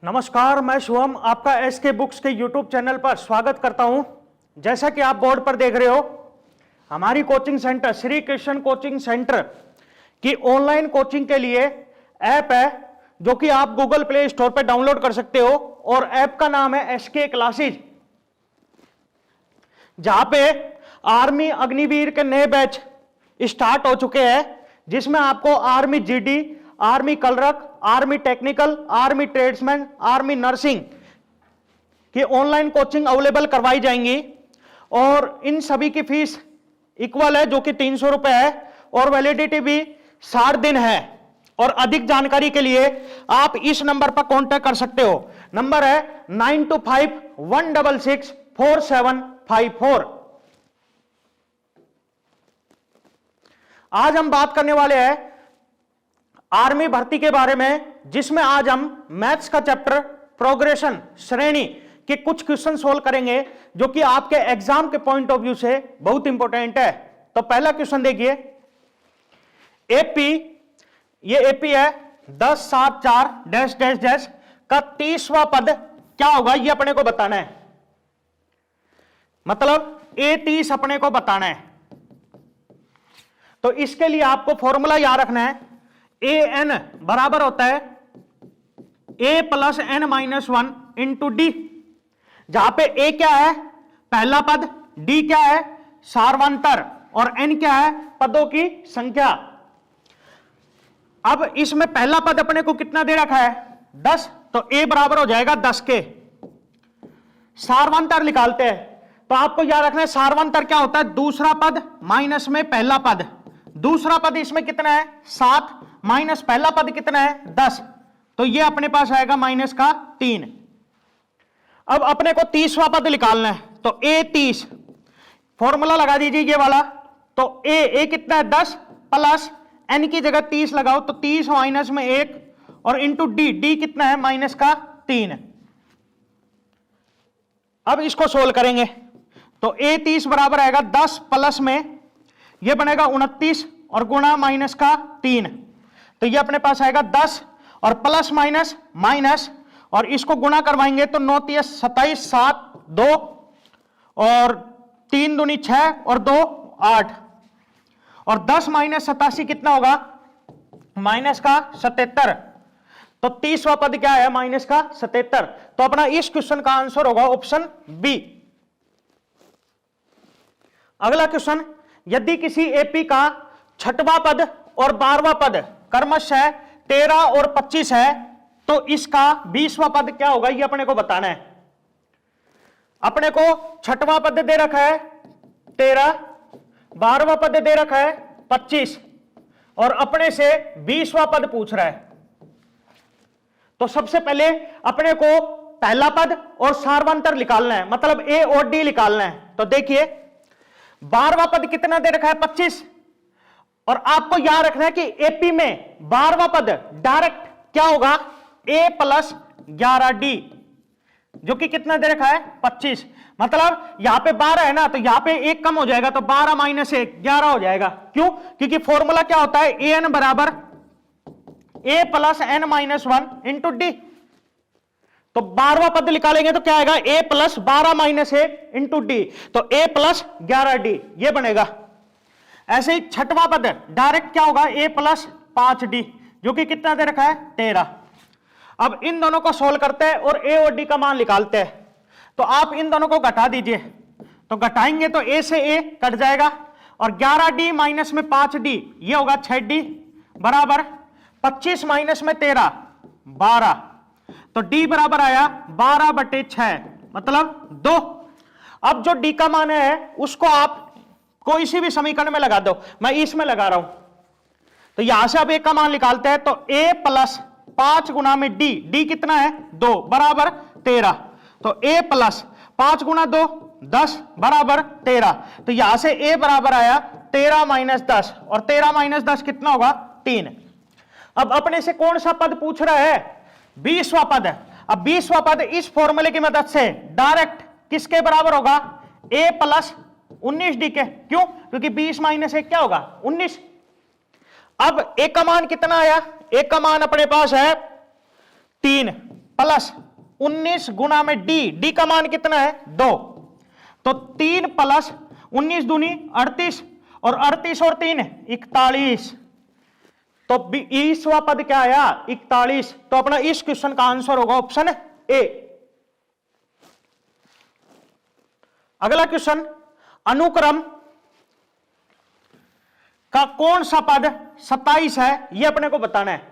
नमस्कार, मैं शुभम आपका एसके बुक्स के यूट्यूब चैनल पर स्वागत करता हूं। जैसा कि आप बोर्ड पर देख रहे हो, हमारी coaching centre Shri Krishna coaching centre की ऑनलाइन कोचिंग के लिए ऐप है जो कि आप गूगल प्ले स्टोर पर डाउनलोड कर सकते हो और ऐप का नाम है एसके क्लासेज, जहां पे आर्मी अग्निवीर के नए बैच स्टार्ट हो चुके हैं, जिसमें आपको army GD, army clerk, army technical, army tradesman, army nursing की ऑनलाइन कोचिंग अवेलेबल करवाई जाएंगी और इन सभी की फीस इक्वल है, जो कि 300 रुपए है और वैलिडिटी भी 60 दिन है। और अधिक जानकारी के लिए आप इस नंबर पर कांटेक्ट कर सकते हो। नंबर है 9251664754। आज हम बात करने वाले हैं आर्मी भर्ती के बारे में, जिसमें आज हम मैथ्स का चैप्टर प्रोग्रेशन श्रेणी के कुछ क्वेश्चन सोल्व करेंगे, जो कि आपके एग्जाम के पॉइंट ऑफ व्यू से बहुत इंपॉर्टेंट है। तो पहला क्वेश्चन देखिए, एपी, ये एपी है 1074 का 30वां पद क्या होगा, ये अपने को बताना है। मतलब A30 अपने को बताना है। तो इसके लिए आपको फॉर्मूला याद रखना है, ए एन बराबर होता है a plus n minus 1 into d, जहां पे ए क्या है पहला पद, डी क्या है सार्वंतर और एन क्या है पदों की संख्या। अब इसमें पहला पद अपने को कितना दे रखा है 10, तो ए बराबर हो जाएगा 10 के। सार्वंतर निकालते हैं, तो आपको याद रखना है सार्वंतर क्या होता है, दूसरा पद माइनस में पहला पद। दूसरा पद इसमें कितना है 7 माइनस पहला पद कितना है 10, तो ये अपने पास आएगा माइनस का 3। अब अपने को 30वां पद निकालना है, तो A30 फॉर्मूला लगा दीजिए ये वाला। तो ए कितना है 10 प्लस एन की जगह 30 लगाओ, तो 30 माइनस में 1 और इंटू डी कितना है माइनस का 3। अब इसको सोल्व करेंगे, तो A30 बराबर आएगा 10 प्लस में ये बनेगा 29 और गुणा माइनस का 3, तो ये अपने पास आएगा 10 और प्लस माइनस माइनस और इसको गुणा करवाएंगे तो 9 × 27 7 2 और 3 दूनी 6 और 2 8 और 10 माइनस 87 कितना होगा माइनस का 77। तो 30वां पद क्या है माइनस का 77। तो अपना इस क्वेश्चन का आंसर होगा ऑप्शन बी। अगला क्वेश्चन, यदि किसी एपी का 6वां पद और 12वां पद क्रमशः 13 और 25 है, तो इसका 20वां पद क्या होगा, ये अपने को बताना है। अपने को 6वां पद दे रखा है 13, 12वां पद दे रखा है 25 और अपने से 20वां पद पूछ रहा है। तो सबसे पहले अपने को पहला पद और सार्वंतर निकालना है, मतलब ए और डी निकालना है। तो देखिए 12वां पद कितना दे रखा है 25 और आपको याद रखना है कि एपी में 12वां पद डायरेक्ट क्या होगा a प्लस 11d, जो कि कितना दे रखा है 25। मतलब यहां पे 12 है ना, तो यहां पे 1 कम हो जाएगा, तो 12 माइनस 1 11 हो जाएगा। क्यों? क्योंकि फॉर्मूला क्या होता है ए एन बराबर a plus n minus 1 into d. तो 12वां पद निकालेंगे तो क्या आएगा a plus 12 minus 1 into d, तो a प्लस 11d ये बनेगा। ऐसे ही 6वां पद डायरेक्ट क्या होगा a प्लस 5d, जो कि कितना दे रखा है 13। अब इन दोनों को सोल्व करते हैं और a और d का मान निकालते हैं। तो आप इन दोनों को घटा दीजिए, तो घटाएंगे तो a से a कट जाएगा और 11d माइनस में 5d ये होगा 6d बराबर 25 माइनस में 13 12, तो d बराबर आया 12/6 मतलब 2। अब जो d का मान है उसको आप कोई सी भी समीकरण में लगा दो, मैं इसमें लगा रहा हूं। तो यहां से अब a का मान निकालते हैं, तो a प्लस 5 गुना में d कितना है 2 बराबर 13, तो a प्लस 5 गुना 2 10 बराबर 13। तो यहां से a बराबर आया 13 माइनस 10 और 13 माइनस 10 कितना होगा 3। अब अपने से कौन सा पद पूछ रहा है 20वां पद है। अब 20वां पद इस फॉर्मूले की मदद से डायरेक्ट किसके बराबर होगा a प्लस 19d के। क्यों? क्योंकि 20 माइनस 1 क्या होगा 19। अब a का मान कितना आया, a का मान अपने पास है 3 प्लस 19 गुणा में डी, डी का मान कितना है 2, तो 3 प्लस 19 दूनी 38 और 38 और 3 41, तो 20वां पद क्या आया 41। तो अपना इस क्वेश्चन का आंसर होगा ऑप्शन ए। अगला क्वेश्चन, अनुक्रम का कौन सा पद 27 है यह अपने को बताना है।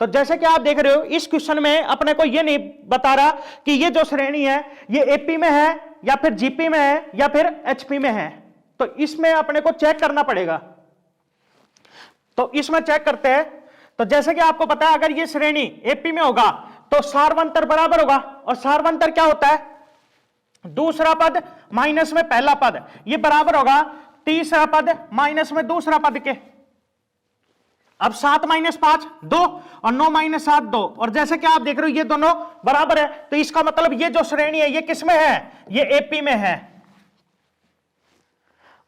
तो जैसे कि आप देख रहे हो इस क्वेश्चन में अपने को यह नहीं बता रहा कि ये जो श्रेणी है ये एपी में है या फिर जीपी में है या फिर एचपी में है, तो इसमें अपने को चेक करना पड़ेगा। तो इसमें चेक करते हैं। तो जैसे कि आपको पता है अगर ये श्रेणी एपी में होगा तो सार्वंतर बराबर होगा, और सार्वंतर क्या होता है दूसरा पद माइनस में पहला पद, ये बराबर होगा तीसरा पद माइनस में दूसरा पद के। अब 7 - 5 2 और 9 - 7 2, और जैसे कि आप देख रहे हो ये दोनों बराबर है, तो इसका मतलब ये जो श्रेणी है ये किस में है ये एपी में है।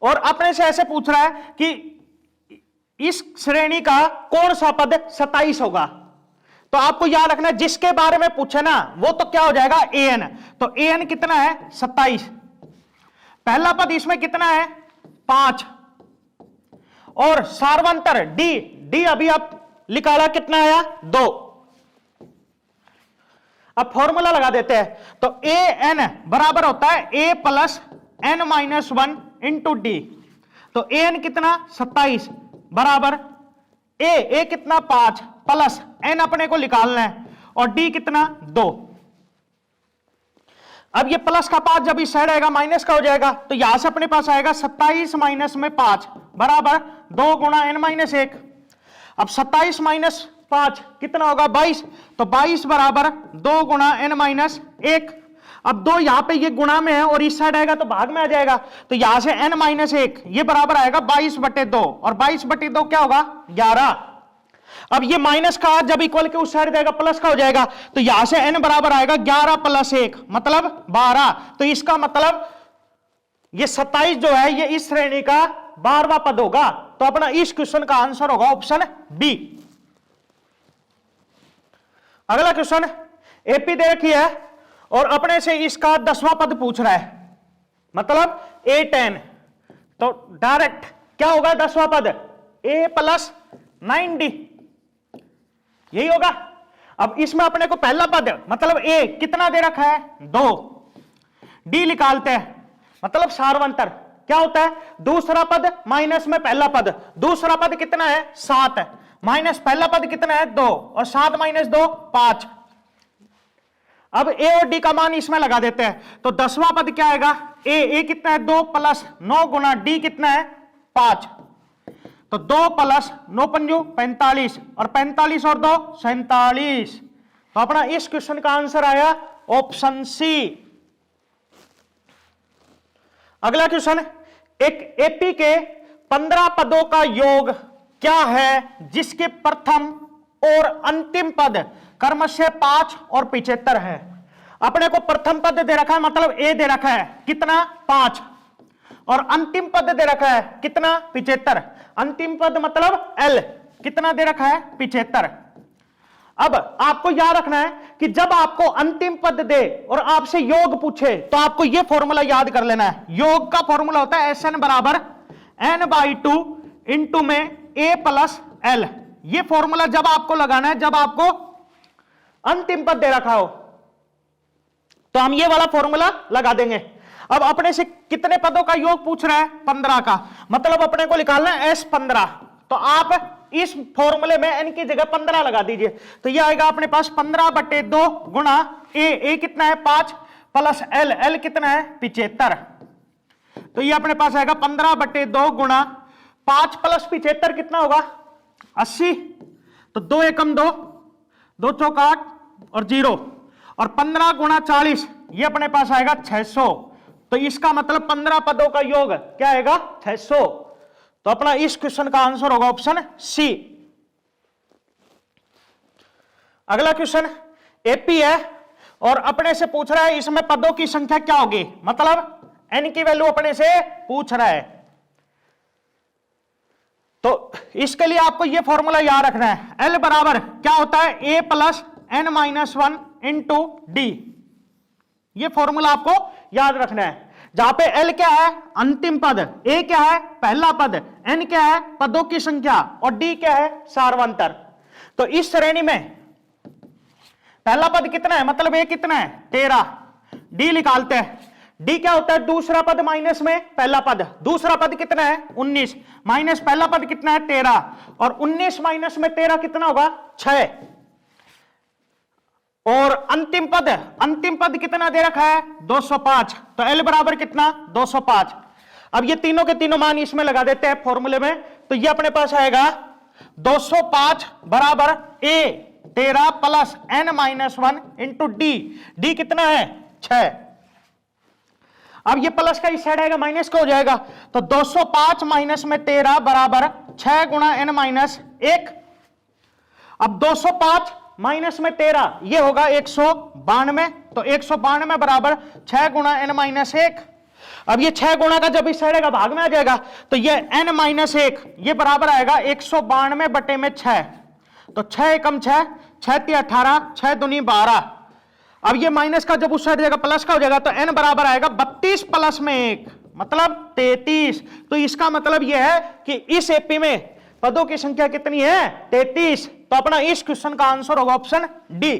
और अपने से ऐसे पूछ रहा है कि इस श्रेणी का कौन सा पद 27 होगा। तो आपको याद रखना जिसके बारे में पूछे ना वो तो क्या हो जाएगा an, तो an कितना है 27, पहला पद इसमें कितना है 5, और सार्वंतर d, d अभी आप निकाला कितना आया 2। अब फॉर्मूला लगा देते हैं, तो an बराबर होता है a plus n minus 1 into d. तो an कितना 27 बराबर a कितना 5 प्लस n अपने को निकालना है, और d कितना 2। अब ये प्लस का 5 जब इस साइड आएगा माइनस का हो जाएगा, तो यहां से अपने पास आएगा 27 माइनस में 5 बराबर 2 गुणा n माइनस 1। अब 27 माइनस 5 कितना होगा 22, तो 22 बराबर 2 गुणा n माइनस 1। अब 2 यहां पे ये गुणा में है और इस साइड आएगा तो भाग में आ जाएगा, तो यहां से n माइनस 1 ये बराबर आएगा 22/2, और 22/2 क्या होगा 11। अब ये माइनस का जब इक्वल के उस साइड जाएगा प्लस का हो जाएगा, तो यहां से n बराबर आएगा 11 + 1 मतलब 12। तो इसका मतलब ये 27 जो है ये इस श्रेणी का 12वां पद होगा। तो अपना इस क्वेश्चन का आंसर होगा ऑप्शन बी। अगला क्वेश्चन, एपी दे रखी है और अपने से इसका 10वां पद पूछ रहा है, मतलब A10, तो डायरेक्ट क्या होगा 10वां पद a + 9d, यही होगा। अब इसमें अपने को पहला पद मतलब a कितना दे रखा है 2, d निकालते हैं, मतलब सार्वंतर क्या होता है दूसरा पद माइनस में पहला पद, दूसरा पद कितना है 7 माइनस पहला पद कितना है 2, और 7 - 2 5। अब a और d का मान इसमें लगा देते हैं, तो 10वां पद क्या आएगा a कितना है 2 प्लस 9 गुणा d कितना है 5, तो 2 + 9 × 5 45, और 45 और 2 47। तो अपना इस क्वेश्चन का आंसर आया ऑप्शन सी। अगला क्वेश्चन, एक एपी के 15 पदों का योग क्या है जिसके प्रथम और अंतिम पद क्रमशः 5 और 75 है। अपने को प्रथम पद दे रखा है मतलब a दे रखा है कितना 5, और अंतिम पद दे रखा है कितना 75। अंतिम पद मतलब L कितना दे रखा है 75। अब आपको याद रखना है कि जब आपको अंतिम पद दे और आपसे योग पूछे तो आपको यह फॉर्मूला याद कर लेना है। योग का फॉर्मूला होता है SN बराबर n/2 इंटू में a + L। यह फॉर्मूला जब आपको लगाना है जब आपको अंतिम पद दे रखा हो, तो हम ये वाला फॉर्मूला लगा देंगे। अब अपने से कितने पदों का योग पूछ रहा है 15 का, मतलब अपने को निकालना है S15। तो आप इस फॉर्मूले में n की जगह 15 लगा दीजिए, तो ये आएगा अपने पास 15/2 गुणा a कितना है 5 प्लस L कितना है 75। तो ये अपने पास आएगा 15/2 गुणा 5 + 75 कितना होगा 80। तो 2 एकम 2, 2 चौक 8 और 0, और 15 गुणा 40 ये अपने पास आएगा 600। तो इसका मतलब 15 पदों का योग क्या आएगा 600। तो अपना इस क्वेश्चन का आंसर होगा ऑप्शन सी। अगला क्वेश्चन, एपी है और अपने से पूछ रहा है इसमें पदों की संख्या क्या होगी, मतलब n की वैल्यू अपने से पूछ रहा है। तो इसके लिए आपको यह फॉर्मूला याद रखना है, L बराबर क्या होता है a + n - 1 इंटू डी। ये फॉर्मूला आपको याद रखना है, जहां पे L क्या है अंतिम पद, A क्या है पहला पद, N क्या है पदों की संख्या और D क्या है सार्वंतर। तो इस श्रेणी में पहला पद कितना है, मतलब A कितना है 13, D निकालते हैं। D क्या होता है दूसरा पद माइनस में पहला पद, दूसरा पद कितना है 19 माइनस पहला पद कितना है 13, और 19 माइनस में 13 कितना होगा 6, और अंतिम पद कितना दे रखा है 205, तो L बराबर कितना 205। अब ये तीनों के तीनों मान इसमें लगा देते हैं फॉर्मूले में, तो ये अपने पास आएगा 205 बराबर A 13 plus N minus 1 into D कितना है 6। अब ये प्लस का इस साइड आएगा माइनस का हो जाएगा, तो 205 माइनस में 13 बराबर 6 गुणा N माइनस 1। अब 205 माइनस में 13 ये होगा 192, तो 192 बराबर 6 गुणा N माइनस 1। अब ये 6 गुणा का जब इस साइड का भाग में आ जाएगा, तो ये N माइनस 1 ये बराबर आएगा 192 बटे में 6, तो 6 एकम 6, 6 × 18, 6 दूनी 12। अब ये माइनस का जब उस साइड जाएगा प्लस का हो जाएगा, तो N बराबर आएगा 32 प्लस में 1 मतलब 33। तो इसका मतलब यह है कि इस एपी में पदों की संख्या कितनी है 33। तो अपना इस क्वेश्चन का आंसर होगा ऑप्शन डी।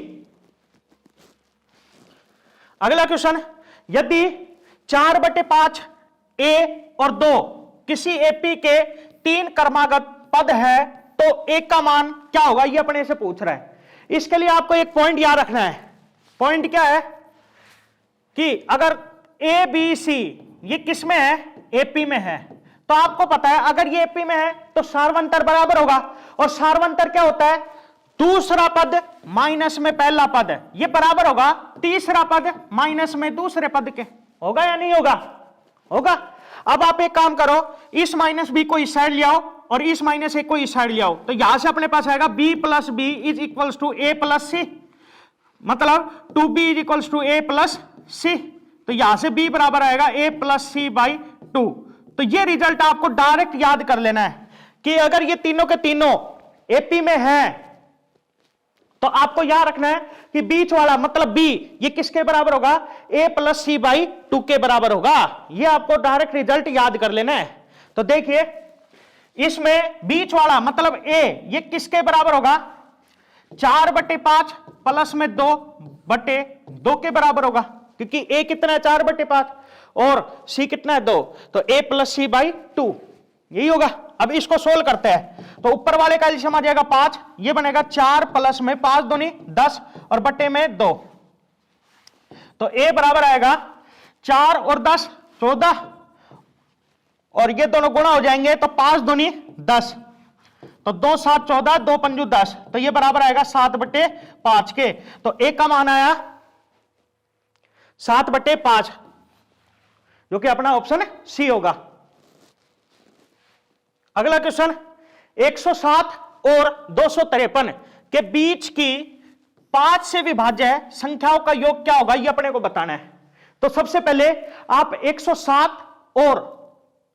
अगला क्वेश्चन, यदि 4/5 A और 2 किसी एपी के 3 क्रमागत पद है तो A का मान क्या होगा, ये अपने से पूछ रहा है। इसके लिए आपको एक पॉइंट याद रखना है। पॉइंट क्या है कि अगर A B C ये किस में है एपी में है, तो आपको पता है अगर ये एपी में है तो सार्वंतर बराबर होगा, और सार्वंतर क्या होता है दूसरा पद माइनस में पहला पद, ये बराबर होगा तीसरा पद माइनस में दूसरे पद के। होगा या नहीं होगा, होगा। अब आप एक काम करो, इस माइनस बी को इस साइड ले आओ और इस माइनस ए को इस साइड ले आओ, तो यहां से अपने पास आएगा b plus b is equals to a plus c, मतलब 2b is equals to a plus c. तो यहां से b बराबर आएगा a प्लस सी बाई 2। तो ये रिजल्ट आपको डायरेक्ट याद कर लेना है कि अगर ये तीनों के तीनों एपी में हैं तो आपको याद रखना है कि बीच वाला मतलब b ये किसके बराबर होगा a प्लस सी बाई 2 के बराबर होगा। ये आपको डायरेक्ट रिजल्ट याद कर लेना है। तो देखिए इसमें बीच वाला मतलब a ये किसके बराबर होगा 4/5 प्लस में 2/2 के बराबर होगा, क्योंकि a कितना है 4/5 और c कितना है 2, तो a प्लस सी बाई 2 यही होगा। अब इसको सोल्व करते हैं, तो ऊपर वाले का एलसीएम आ जाएगा 5, ये बनेगा 4 प्लस में 5 दूनी 10 और बटे में 2, तो a बराबर आएगा 4 और 10 14, और ये दोनों गुणा हो जाएंगे तो 5 दूनी 10, तो 2 7 14 2 पंजू 10, तो ये बराबर आएगा 7/5 के। तो a का मान आया 7/5 जो कि अपना ऑप्शन सी होगा। अगला क्वेश्चन, 107 और 253 के बीच की 5 से विभाज्य संख्याओं का योग क्या होगा, ये अपने को बताना है। तो सबसे पहले आप 107 और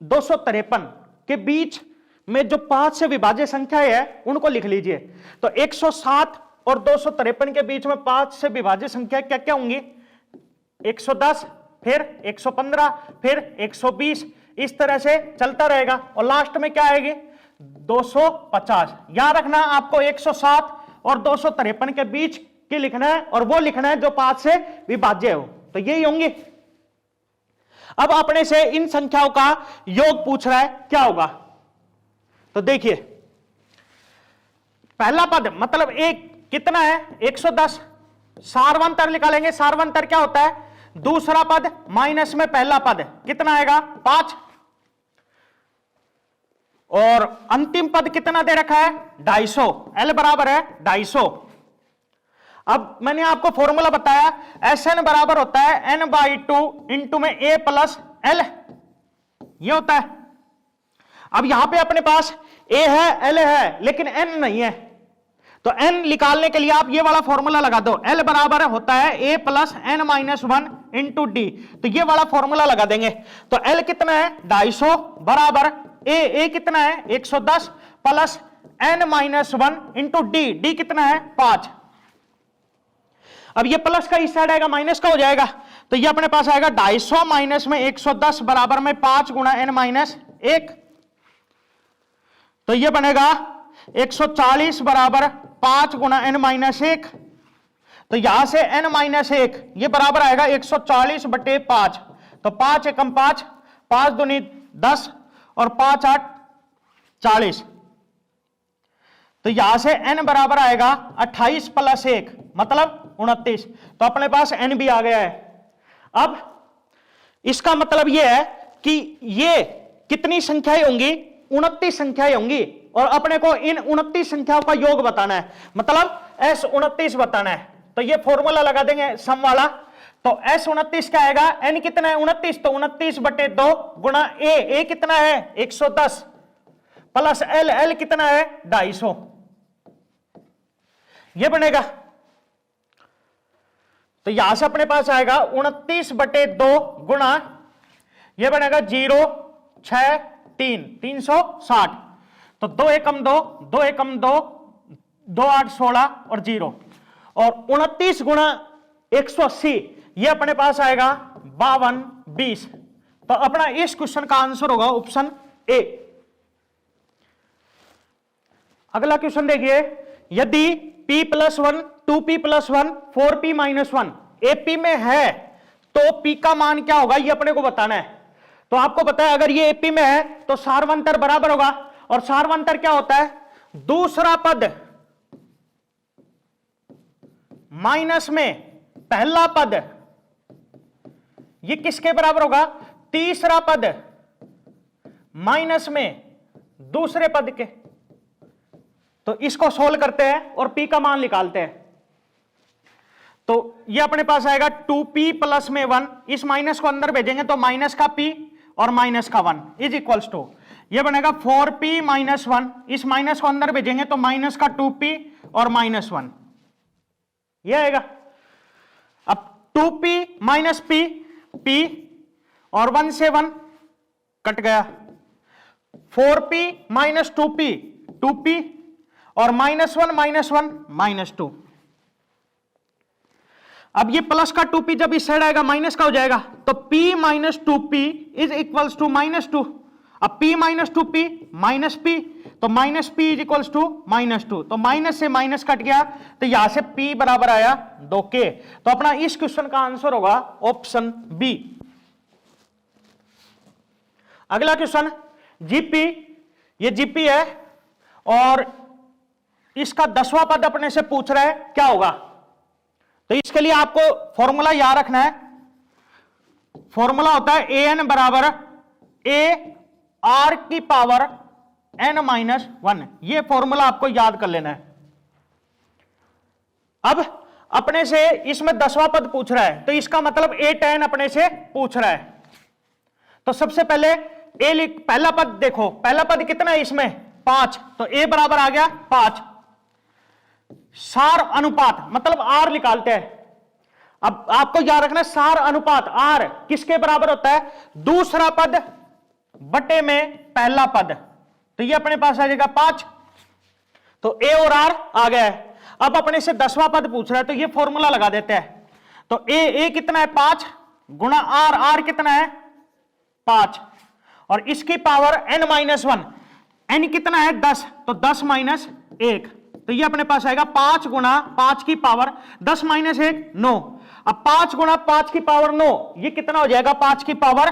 253 के बीच में जो 5 से विभाज्य संख्याएं है उनको लिख लीजिए। तो 107 और 253 के बीच में 5 से विभाज्य संख्या क्या क्या होंगी 110 फिर 115 फिर 120, इस तरह से चलता रहेगा, और लास्ट में क्या आएगी 250। याद रखना आपको 107 और 253 के बीच की लिखना है, और वो लिखना है जो 5 से विभाज्य हो, तो यही होंगी। अब अपने से इन संख्याओं का योग पूछ रहा है क्या होगा, तो देखिए पहला पद मतलब एक कितना है 110, सार्वंतर निकालेंगे। सार्वंतर क्या होता है दूसरा पद माइनस में पहला पद, कितना आएगा 5, और अंतिम पद कितना दे रखा है 250, L बराबर है 250। अब मैंने आपको फॉर्मूला बताया Sn बराबर होता है n/2 इंटू में a प्लस L, ये होता है। अब यहां पे अपने पास a है L है लेकिन n नहीं है, तो n निकालने के लिए आप ये वाला फॉर्मूला लगा दो, L बराबर होता है a plus n-1 into d, तो ये वाला फॉर्मूला लगा देंगे। तो L कितना है 250 बराबर a कितना है 110 plus n-1 into D, D कितना है 5। अब ये प्लस का इस साइड आएगा माइनस का हो जाएगा, तो ये अपने पास आएगा 250 माइनस में 110 बराबर में 5 गुणा n माइनस 1, तो ये बनेगा 140 बराबर 5 गुणा n माइनस 1, तो यहां से n माइनस 1 ये बराबर आएगा 140 बटे 5, तो 5 एकम 5, 5 दूनी 10 और 5 8 40, तो यहां से n बराबर आएगा 28 प्लस 1 मतलब 29, तो अपने पास n भी आ गया है। अब इसका मतलब यह है कि ये कितनी संख्याएं होंगी, 29 संख्याएं होंगी, और अपने को इन 29 संख्याओं का योग बताना है, मतलब S29 बताना है। तो ये फॉर्मूला लगा देंगे सम वाला, तो S29 क्या आएगा, n कितना है 29, तो 29 बटे 2 गुणा a कितना है 110 प्लस l कितना है 250, ये बनेगा। तो यहां से अपने पास आएगा 29 बटे 2 गुणा, ये बनेगा 0 6 3 360, तो 2 एकम 2 2 एकम 2 2 8 16 और 0, और 29 गुणा 180 ये अपने पास आएगा 52 20, तो अपना इस क्वेश्चन का आंसर होगा ऑप्शन ए। अगला क्वेश्चन देखिए, यदि p plus 1 2p plus 1 4p minus 1 AP में है तो p का मान क्या होगा ये अपने को बताना है। तो आपको पता है अगर ये AP में है तो सार्वंतर बराबर होगा, और सार्वंतर क्या होता है, दूसरा पद माइनस में पहला पद, ये किसके बराबर होगा, तीसरा पद माइनस में दूसरे पद के। तो इसको सोल्व करते हैं और p का मान निकालते हैं, तो ये अपने पास आएगा 2p प्लस में 1, इस माइनस को अंदर भेजेंगे तो माइनस का p और माइनस का 1 इज इक्वल्स टू, ये बनेगा 4p माइनस 1, इस माइनस को अंदर भेजेंगे तो माइनस का 2p और माइनस 1, ये आएगा। अब 2p माइनस p और 1 से 1 कट गया, 4p माइनस 2p और माइनस 1 माइनस 2। अब ये प्लस का 2p जब इस साइड आएगा माइनस का हो जाएगा, तो p minus 2p is equals to minus 2। अब p minus 2p minus p, तो minus p is equals to minus 2, तो माइनस से माइनस कट गया, तो यहां से p बराबर आया 2k, तो अपना इस क्वेश्चन का आंसर होगा ऑप्शन बी। अगला क्वेश्चन जीपी, ये जीपी है और इसका 10वां पद अपने से पूछ रहा है क्या होगा। तो इसके लिए आपको फॉर्मूला याद रखना है, फॉर्मूला होता है an बराबर a r की पावर n माइनस 1, ये फॉर्मूला आपको याद कर लेना है। अब अपने से इसमें 10वां पद पूछ रहा है, तो इसका मतलब a tan अपने से पूछ रहा है। तो सबसे पहले a लिख, पहला पद देखो, पहला पद कितना है इसमें 5, तो a बराबर आ गया 5, सार अनुपात मतलब r निकालते हैं। अब आपको याद रखना सार अनुपात r किसके बराबर होता है, दूसरा पद बटे में पहला पद, तो ये अपने पास आ जाएगा 5, तो a और r आ गया है। अब अपने से 10वां पद पूछ रहा है, तो ये फॉर्मूला लगा देते हैं, तो a कितना है 5 गुणा r कितना है 5, और इसकी पावर n माइनस 1, n कितना है 10, तो 10 माइनस 1, तो ये अपने पास आएगा 5 गुणा 5 की पावर 10 माइनस 1 9। अब 5 गुणा 5 की पावर 9, ये कितना हो जाएगा 5 की पावर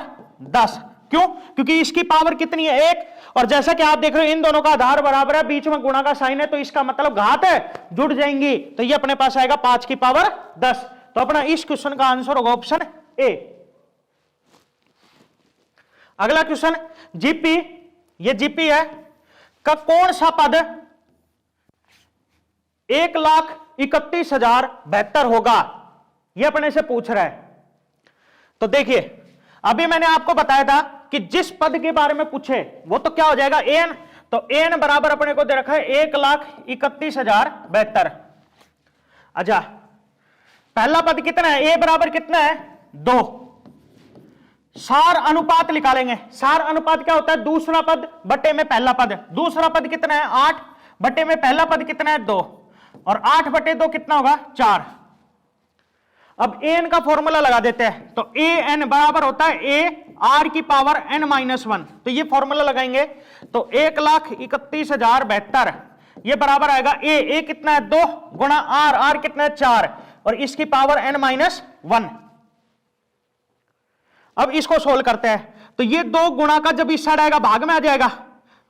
10, क्यों, क्योंकि इसकी पावर कितनी है 1, और जैसा कि आप देख रहे हो इन दोनों का आधार बराबर है, बीच में गुणा का साइन है, तो इसका मतलब घात है, जुड़ जाएंगी, तो ये अपने पास आएगा 5 की पावर 10, तो अपना इस क्वेश्चन का आंसर होगा ऑप्शन ए। अगला क्वेश्चन जीपी, ये जीपी है का कौन सा पद 1,31,072 होगा, यह अपने से पूछ रहा है। तो देखिए अभी मैंने आपको बताया था कि जिस पद के बारे में पूछे वो तो क्या हो जाएगा an, तो an बराबर अपने को दे रखा है 1,31,072। अच्छा पहला पद कितना है, a बराबर कितना है 2, सार अनुपात निकालेंगे। सार अनुपात क्या होता है, दूसरा पद बटे में पहला पद, दूसरा पद कितना है 8 बटे में पहला पद कितना है 2, और 8 बटे 2 कितना होगा 4, अब ए एन का फॉर्मूला लगा देते हैं, तो ए एन बराबर होता है ए आर की पावर एन माइनस वन। तो ये फॉर्मूला लगाएंगे तो 1,31,072 ये बराबर आएगा ए कितना है 2 गुणा आर कितना है 4 और इसकी पावर एन माइनस वन। अब इसको सोल्व करते हैं, तो ये 2 गुणा का जब इस साइड आएगा भाग में आ जाएगा,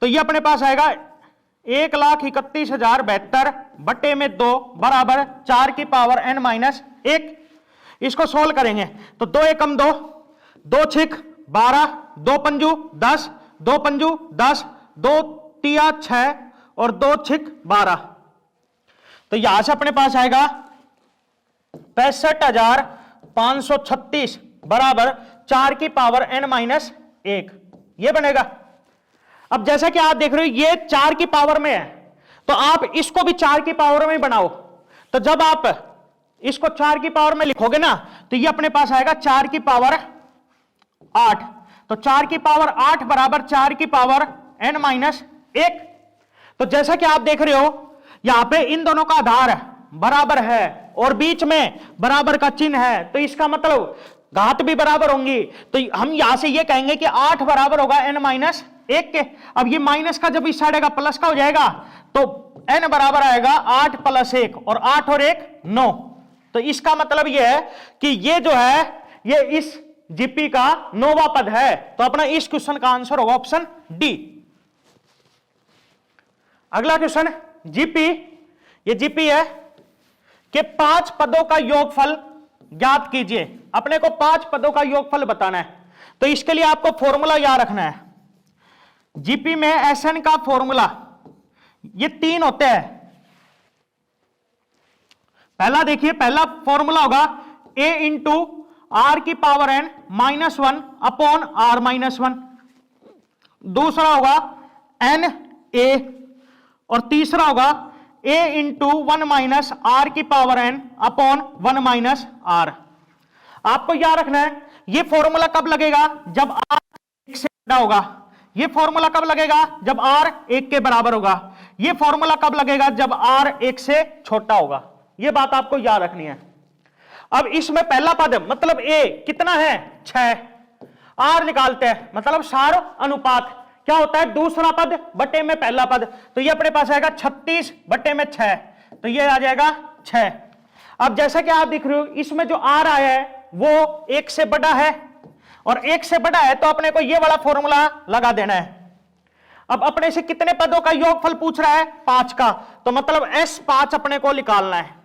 तो ये अपने पास आएगा 1,31,072 बटे में 2 बराबर 4 की पावर एन माइनस 1। इसको सोल्व करेंगे तो 2 एकम 2, 2 छिक 12, 2 पंजू 10, 2 पंजू 10, 2 तिया 6 और 2 छिक 12। तो यहां से अपने पास आएगा 65,536 बराबर 4 की पावर एन माइनस 1 ये बनेगा। अब जैसा कि आप देख रहे हो ये 4 की पावर में है, तो आप इसको भी 4 की पावर में बनाओ। तो जब आप इसको 4 की पावर में लिखोगे ना, तो ये अपने पास आएगा 4 की पावर 8। तो 4 की पावर 8 बराबर 4 की पावर n माइनस 1। तो जैसा कि आप देख रहे हो यहां पे इन दोनों का आधार बराबर है और बीच में बराबर का चिन्ह है, तो इसका मतलब घात भी बराबर होंगी। तो हम यहां से ये कहेंगे कि 8 बराबर होगा n माइनस 1 के। अब ये माइनस का जब इस साइड आएगा प्लस का हो जाएगा, तो n बराबर आएगा 8 + 1 और 8 और 1 9। तो इसका मतलब ये है कि ये जो है ये इस जीपी का 9वां पद है। तो अपना इस क्वेश्चन का आंसर होगा ऑप्शन डी। अगला क्वेश्चन जीपी, ये जीपी है कि 5 पदों का योगफल ज्ञात कीजिए। अपने को 5 पदों का योगफल बताना है, तो इसके लिए आपको फॉर्मूला याद रखना है। जीपी में एसएन का फॉर्मूला ये 3 होते हैं। पहला देखिए, पहला फॉर्मूला होगा a इंटू आर की power n minus 1 upon r minus 1। दूसरा होगा n a और तीसरा होगा a इंटू 1 माइनस आर की power n upon 1 minus r. आपको याद रखना है ये फॉर्मूला कब लगेगा, जब r 1 से बड़ा होगा। ये फॉर्मूला कब लगेगा, जब r 1 के बराबर होगा। ये फॉर्मूला कब लगेगा, जब r 1 से छोटा होगा। ये बात आपको याद रखनी है। अब इसमें पहला पद मतलब a कितना है 6, r निकालते हैं मतलब सार अनुपात क्या होता है, दूसरा पद बटे में पहला पद। तो ये अपने पास आएगा 36 बटे में 6, तो ये आ जाएगा 6। अब जैसा कि आप देख रहे हो इसमें जो r आया है वो 1 से बड़ा है और 1 से बड़ा है, तो अपने को ये वाला फॉर्मूला लगा देना है। अब अपने से कितने पदों का योगफल पूछ रहा है, 5 का, तो मतलब S5 अपने को निकालना है।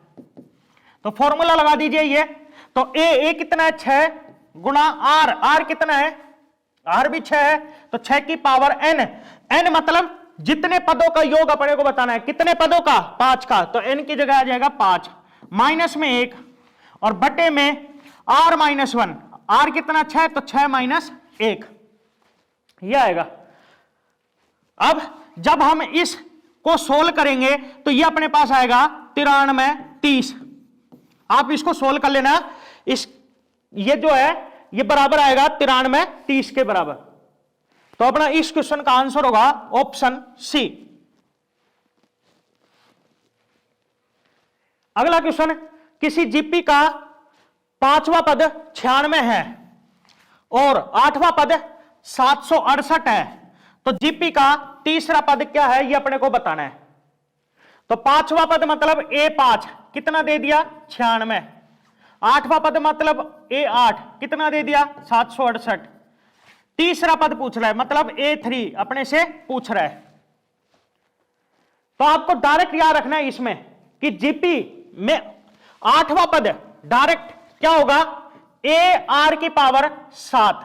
तो फॉर्मूला लगा दीजिए ये, तो a कितना है 6 गुणा r कितना है, r भी 6 है, तो 6 की पावर n मतलब जितने पदों का योग अपने को बताना है, कितने पदों का, 5 का, तो n की जगह आ जाएगा 5 माइनस में 1 और बटे में r माइनस 1। r कितना 6, तो 6 माइनस 1 यह आएगा। अब जब हम इस को सोल्व करेंगे तो ये अपने पास आएगा 93 30। आप इसको सोल्व कर लेना, इस ये जो है ये बराबर आएगा 93 30 के बराबर। तो अपना इस क्वेश्चन का आंसर होगा ऑप्शन सी। अगला क्वेश्चन, किसी जीपी का 5वां पद 96 है और 8वां पद 768 है, तो जीपी का तीसरा पद क्या है ये अपने को बताना है। तो 5वां पद मतलब A5 कितना दे दिया 96, 8वां पद मतलब A8 कितना दे दिया 768, तीसरा पद पूछ रहा है मतलब A3 अपने से पूछ रहा है। तो आपको डायरेक्ट याद रखना है इसमें कि जीपी में 8वां पद डायरेक्ट क्या होगा, AR की पावर 7।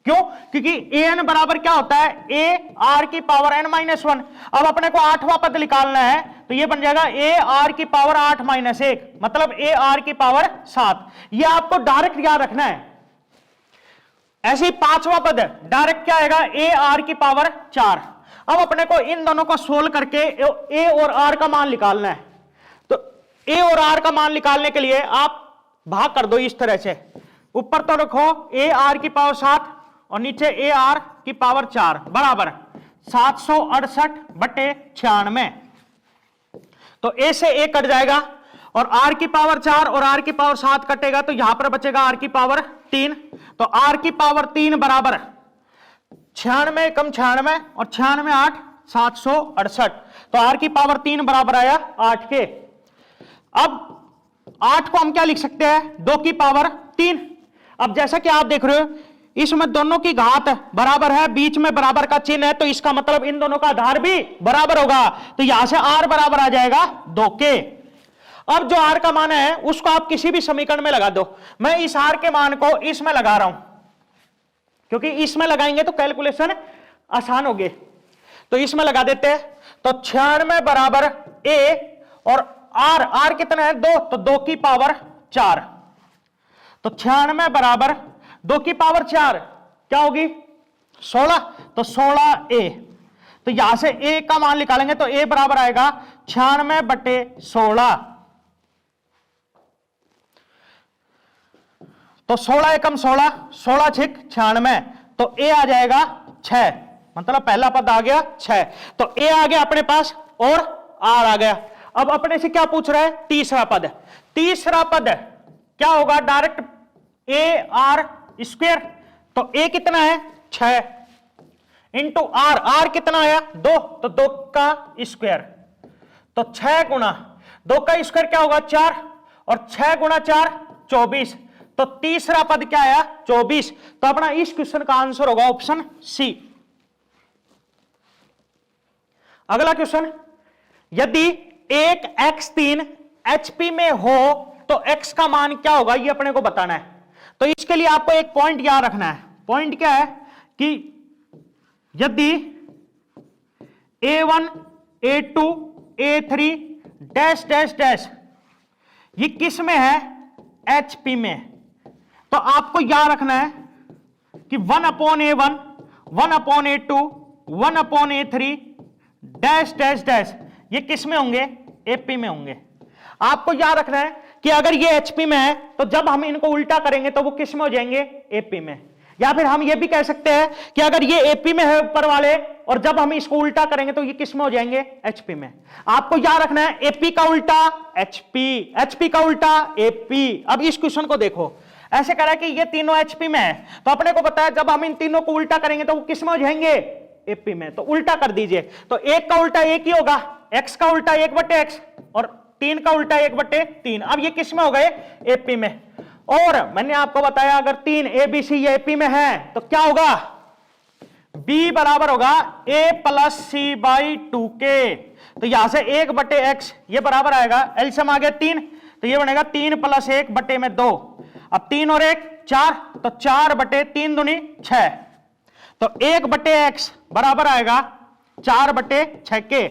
क्यों, क्योंकि an बराबर क्या होता है, AR की पावर n माइनस 1। अब अपने को 8वां पद निकालना है, तो ये बन जाएगा AR की पावर 8 माइनस 1 मतलब AR की पावर 7। ये आपको डायरेक्ट याद रखना है। ऐसे ही 5वां पद डायरेक्ट क्या आएगा, AR की पावर 4। अब अपने को इन दोनों को सोल्व करके A और R का मान निकालना है। तो A और R का मान निकालने के लिए आप भाग कर दो इस तरह से, ऊपर तो रखो AR की पावर 7 और नीचे AR की पावर 4 बराबर 768 बटे 96। तो A से A कट जाएगा और r की पावर 4 और r की पावर 7 कटेगा तो यहां पर बचेगा r की पावर 3। तो r की पावर 3 बराबर 96 कम 96 और 96 8 768। तो r की पावर 3 बराबर आया 8 के। अब 8 को हम क्या लिख सकते हैं, 2 की पावर 3। अब जैसा कि आप देख रहे हो इसमें दोनों की घात बराबर है, बीच में बराबर का चिन्ह है, तो इसका मतलब इन दोनों का आधार भी बराबर होगा। तो यहां से r बराबर आ जाएगा 2 के। अब जो r का मान है उसको आप किसी भी समीकरण में लगा दो। मैं इस r के मान को इसमें लगा रहा हूं क्योंकि इसमें लगाएंगे तो कैलकुलेशन आसान होगी। तो इसमें लगा देते हैं। तो 96 बराबर a और r कितना है 2, तो 2 की पावर 4। तो 96 बराबर 2 की पावर 4 क्या होगी 16, तो 16a। तो यहां से a का मान निकालेंगे तो a बराबर आएगा 96/16। तो 16 एकम 16, 16 छिक 96, तो a आ जाएगा 6, मतलब पहला पद आ गया 6। तो a आ गया अपने पास और r आ गया। अब अपने से क्या पूछ रहा है, तीसरा पद। तीसरा पद क्या होगा, डायरेक्ट a r स्क्वायर। तो a कितना है 6 इंटू r कितना आया 2, तो 2 का स्क्वायर। तो 6 गुणा 2 का स्क्वायर क्या होगा 4, और 6 गुणा 4 24। तो तीसरा पद क्या आया 24। तो अपना इस क्वेश्चन का आंसर होगा ऑप्शन सी। अगला क्वेश्चन, यदि एक x3 HP में हो तो x का मान क्या होगा, ये अपने को बताना है। तो इसके लिए आपको एक पॉइंट याद रखना है। पॉइंट क्या है कि यदि A1 A2 A3 dash dash dash ये किस में है, HP में, तो आपको याद रखना है कि 1/A1 1/A2 1/A3 dash dash dash ये किस में होंगे, AP में होंगे। आपको याद रखना है कि अगर ये HP में है तो जब हम इनको उल्टा करेंगे तो वो किस में हो जाएंगे, AP में। या फिर हम ये भी कह सकते हैं कि अगर ये AP में है ऊपर वाले और जब हम इसको उल्टा करेंगे तो ये किस में हो जाएंगे, HP में। आपको याद रखना है AP का उल्टा HP, HP का उल्टा AP। अब इस क्वेश्चन को देखो, ऐसे करा कि ये तीनों HP में है, तो अपने को पता है जब हम इन तीनों को उल्टा करेंगे तो वो किस में हो जाएंगे, AP में। तो उल्टा कर दीजिए। तो 1 का उल्टा 1 ही होगा, x का उल्टा 1/x और 3 का उल्टा 1/3। अब ये किस में हो गए, AP में। और मैंने आपको बताया अगर 3 ABC ये AP में है तो क्या होगा, B बराबर होगा A + C/2 के। तो यहां से 1/x ये बराबर आएगा, एलसीएम आ गया 3, तो ये बनेगा 3 + 1/2। अब 3 और 1 4, तो 4/3 दूनी 6। तो 1/x बराबर आएगा 4/6 के।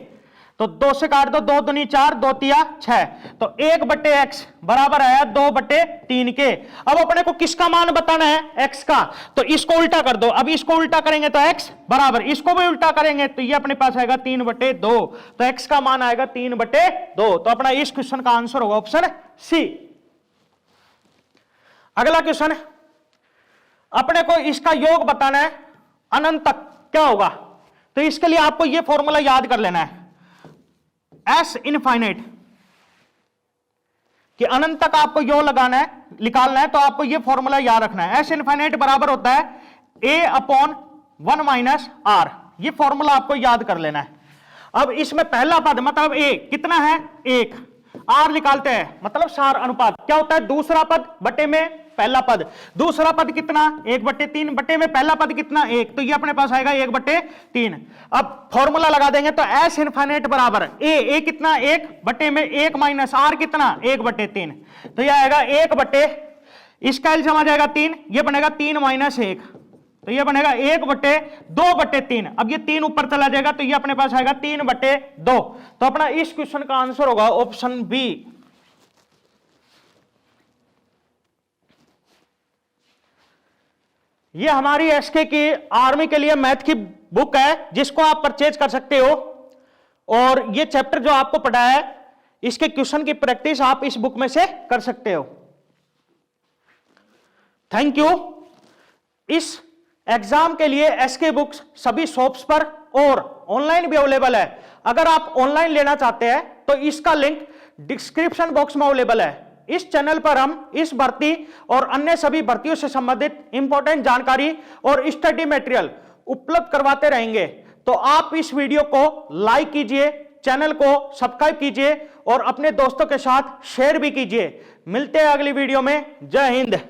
तो 2 से काट दो, 2 दूनी 4 2 तिया 6। तो 1/x बराबर आया 2/3 के। अब अपने को किसका मान बताना है, x का। तो इसको उल्टा कर दो। अब इसको उल्टा करेंगे तो x बराबर, इसको भी उल्टा करेंगे तो ये अपने पास आएगा 3/2। तो x का मान आएगा 3/2। तो अपना इस क्वेश्चन का आंसर होगा ऑप्शन सी। अगला क्वेश्चन, अपने को इसका योग बताना है अनंत तक क्या होगा। तो इसके लिए आपको यह फॉर्मूला याद कर लेना है, S इनफाइनाइट कि अनंत तक आपको योग लगाना है, निकालना है, तो आपको यह फॉर्मूला याद रखना है। S इनफाइनाइट बराबर होता है A/1 - R। यह फॉर्मूला आपको याद कर लेना है। अब इसमें पहला पद मतलब A कितना है 1, R निकालते हैं मतलब सार अनुपात क्या होता है, दूसरा पद बटे में पहला पद। दूसरा पद कितना 1/3 बटे में पहला पद कितना 1, तो ये अपने पास आएगा 1/3। अब फॉर्मूला लगा देंगे तो S इनफाइनाइट बराबर A कितना 1 बटे में 1 - R कितना 1/3। तो ये आएगा 1 बटे, इसका एलसीएम आ जाएगा 3, ये बनेगा 3 - 1, तो ये बनेगा 1/2/3। अब ये 3 ऊपर चला जाएगा तो ये अपने पास आएगा 3/2। तो अपना इस क्वेश्चन का आंसर होगा ऑप्शन बी। ये हमारी एसके की आर्मी के लिए मैथ की बुक है जिसको आप परचेज कर सकते हो, और ये चैप्टर जो आपको पढ़ाया है इसके क्वेश्चन की प्रैक्टिस आप इस बुक में से कर सकते हो। Thank you. इस एग्जाम के लिए एसके बुक्स सभी शॉप्स पर और ऑनलाइन भी अवेलेबल है। अगर आप ऑनलाइन लेना चाहते हैं तो इसका लिंक डिस्क्रिप्शन बॉक्स में अवेलेबल है। इस चैनल पर हम इस भर्ती और अन्य सभी भर्तियों से संबंधित इंपॉर्टेंट जानकारी और स्टडी मटेरियल उपलब्ध करवाते रहेंगे। तो आप इस वीडियो को लाइक कीजिए, चैनल को सब्सक्राइब कीजिए और अपने दोस्तों के साथ शेयर भी कीजिए। मिलते हैं अगली वीडियो में। जय हिंद।